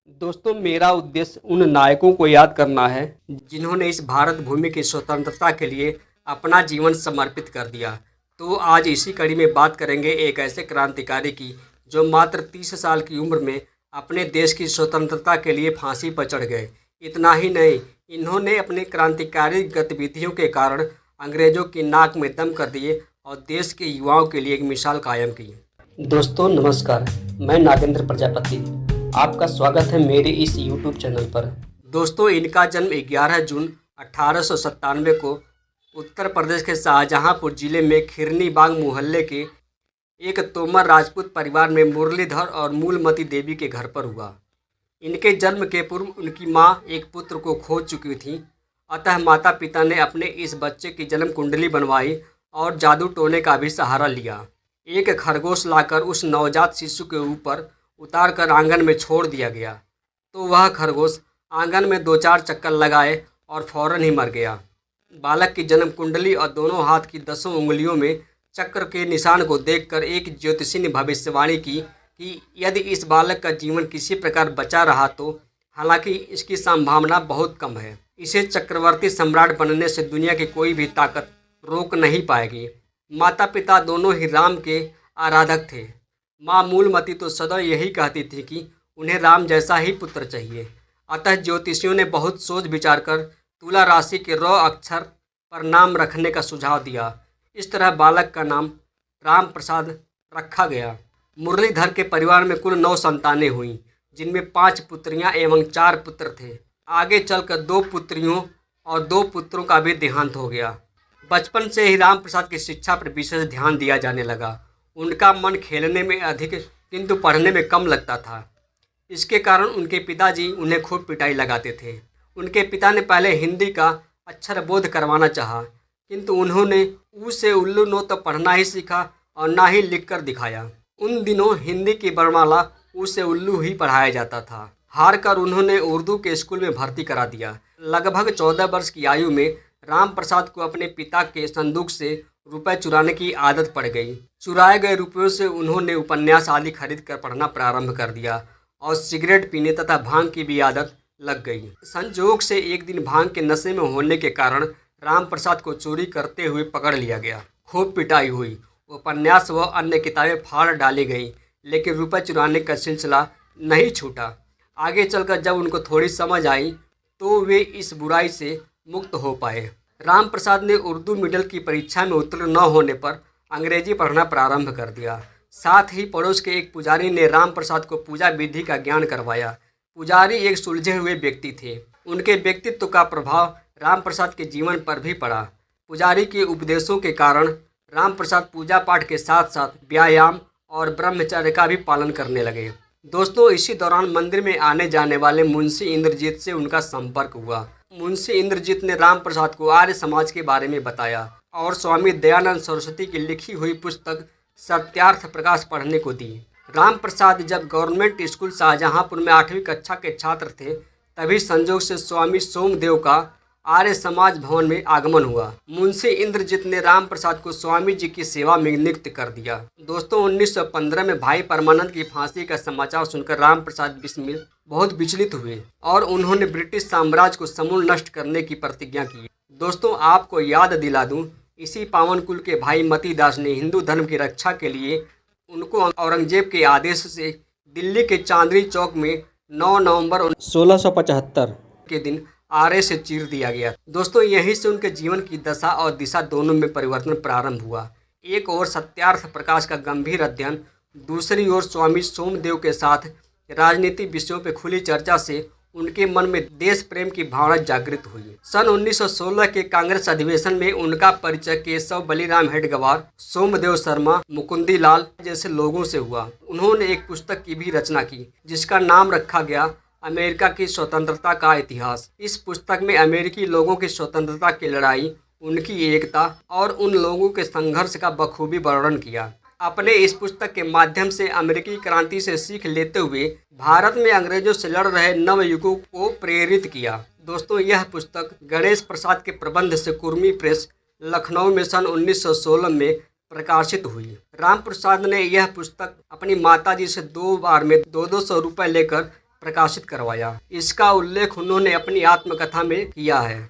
दोस्तों, मेरा उद्देश्य उन नायकों को याद करना है जिन्होंने इस भारत भूमि की स्वतंत्रता के लिए अपना जीवन समर्पित कर दिया। तो आज इसी कड़ी में बात करेंगे एक ऐसे क्रांतिकारी की जो मात्र 30 साल की उम्र में अपने देश की स्वतंत्रता के लिए फांसी पर चढ़ गए। इतना ही नहीं, इन्होंने अपनी क्रांतिकारी गतिविधियों के कारण अंग्रेजों की नाक में दम कर दिए और देश के युवाओं के लिए एक मिसाल कायम की। दोस्तों नमस्कार, मैं नागेंद्र प्रजापति, आपका स्वागत है मेरे इस YouTube चैनल पर। दोस्तों, इनका जन्म 11 जून 1897 को उत्तर प्रदेश के शाहजहांपुर जिले में खिरनी बाग मोहल्ले के एक तोमर राजपूत परिवार में मुरलीधर और मूलमती देवी के घर पर हुआ। इनके जन्म के पूर्व उनकी मां एक पुत्र को खो चुकी थी, अतः माता पिता ने अपने इस बच्चे की जन्म कुंडली बनवाई और जादू टोने का भी सहारा लिया। एक खरगोश लाकर उस नवजात शिशु के ऊपर उतार कर आंगन में छोड़ दिया गया, तो वह खरगोश आंगन में 2-4 चक्कर लगाए और फौरन ही मर गया। बालक की जन्म कुंडली और दोनों हाथ की 10 उंगलियों में चक्र के निशान को देखकर एक ज्योतिषी ने भविष्यवाणी की कि यदि इस बालक का जीवन किसी प्रकार बचा रहा तो हालांकि इसकी संभावना बहुत कम है, इसे चक्रवर्ती सम्राट बनने से दुनिया की कोई भी ताकत रोक नहीं पाएगी। माता पिता दोनों ही राम के आराधक थे। माँ मूलमती तो सदा यही कहती थी कि उन्हें राम जैसा ही पुत्र चाहिए। अतः ज्योतिषियों ने बहुत सोच विचार कर तुला राशि के रॉ अक्षर पर नाम रखने का सुझाव दिया। इस तरह बालक का नाम राम प्रसाद रखा गया। मुरलीधर के परिवार में कुल 9 संतानें हुईं, जिनमें 5 पुत्रियां एवं 4 पुत्र थे। आगे चलकर 2 पुत्रियों और 2 पुत्रों का भी देहांत हो गया। बचपन से ही राम प्रसाद की शिक्षा पर विशेष ध्यान दिया जाने लगा। उनका मन खेलने में अधिक किंतु पढ़ने में कम लगता था। इसके कारण उनके पिताजी उन्हें खूब पिटाई लगाते थे। उनके पिता ने पहले हिंदी का अक्षर बोध करवाना चाहा, किंतु उन्होंने ऊ से उल्लू नो तो पढ़ना ही सीखा और ना ही लिख कर दिखाया। उन दिनों हिंदी की वर्णमाला ऊ से उल्लू ही पढ़ाया जाता था। हार कर उन्होंने उर्दू के स्कूल में भर्ती करा दिया। लगभग 14 वर्ष की आयु में राम प्रसाद को अपने पिता के संदूक से रुपए चुराने की आदत पड़ गई। चुराए गए रुपयों से उन्होंने उपन्यास आदि खरीद कर पढ़ना प्रारंभ कर दिया और सिगरेट पीने तथा भांग की भी आदत लग गई। संजोग से एक दिन भांग के नशे में होने के कारण राम प्रसाद को चोरी करते हुए पकड़ लिया गया। खूब पिटाई हुई, उपन्यास व अन्य किताबें फाड़ डाली गई, लेकिन रुपए चुराने का सिलसिला नहीं छूटा। आगे चलकर जब उनको थोड़ी समझ आई तो वे इस बुराई से मुक्त हो पाए। राम प्रसाद ने उर्दू मीडियम की परीक्षा में उत्तीर्ण न होने पर अंग्रेजी पढ़ना प्रारंभ कर दिया। साथ ही पड़ोस के एक पुजारी ने राम प्रसाद को पूजा विधि का ज्ञान करवाया। पुजारी एक सुलझे हुए व्यक्ति थे। उनके व्यक्तित्व का प्रभाव राम प्रसाद के जीवन पर भी पड़ा। पुजारी के उपदेशों के कारण राम प्रसाद पूजा पाठ के साथ साथ व्यायाम और ब्रह्मचर्य का भी पालन करने लगे। दोस्तों, इसी दौरान मंदिर में आने जाने वाले मुंशी इंद्रजीत से उनका संपर्क हुआ। मुंशी इंद्रजीत ने राम प्रसाद को आर्य समाज के बारे में बताया और स्वामी दयानंद सरस्वती की लिखी हुई पुस्तक सत्यार्थ प्रकाश पढ़ने को दी। राम प्रसाद जब गवर्नमेंट स्कूल शाहजहांपुर में 8वीं कक्षा के छात्र थे, तभी संजोग से स्वामी सोमदेव का आर्य समाज भवन में आगमन हुआ। मुंशी इंद्रजीत ने राम प्रसाद को स्वामी जी की सेवा में नियुक्त कर दिया। दोस्तों, 1915 में भाई परमानंद की फांसी का समाचार सुनकर राम प्रसाद बिस्मिल बहुत विचलित हुए और उन्होंने ब्रिटिश साम्राज्य को समूल नष्ट करने की प्रतिज्ञा की। दोस्तों, आपको याद दिला दूं, इसी पावन कुल के भाई मती दास ने हिंदू धर्म की रक्षा के लिए उनको औरंगजेब के आदेश से दिल्ली के चांदनी चौक में 9 नवंबर 1675 के दिन आरे से चीर दिया गया। दोस्तों, यहीं से उनके जीवन की दशा और दिशा दोनों में परिवर्तन प्रारंभ हुआ। एक ओर सत्यार्थ प्रकाश का गंभीर अध्ययन, दूसरी ओर स्वामी सोमदेव के साथ राजनीतिक विषयों पर खुली चर्चा से उनके मन में देश प्रेम की भावना जागृत हुई। सन 1916 के कांग्रेस अधिवेशन में उनका परिचय केशव बलीराम हेडगेवार, सोमदेव शर्मा, मुकुंदी लाल जैसे लोगों से हुआ। उन्होंने एक पुस्तक की भी रचना की जिसका नाम रखा गया अमेरिका की स्वतंत्रता का इतिहास। इस पुस्तक में अमेरिकी लोगों की स्वतंत्रता की लड़ाई, उनकी एकता और उन लोगों के संघर्ष का बखूबी वर्णन किया। अपने इस पुस्तक के माध्यम से अमेरिकी क्रांति से सीख लेते हुए भारत में अंग्रेजों से लड़ रहे नवयुगों को प्रेरित किया। दोस्तों, यह पुस्तक गणेश प्रसाद के प्रबंध से कुर्मी प्रेस, लखनऊ में सन 1916 में प्रकाशित हुई। राम प्रसाद ने यह पुस्तक अपनी माताजी से 2 बार में 200 रुपये लेकर प्रकाशित करवाया। इसका उल्लेख उन्होंने अपनी आत्मकथा में किया है।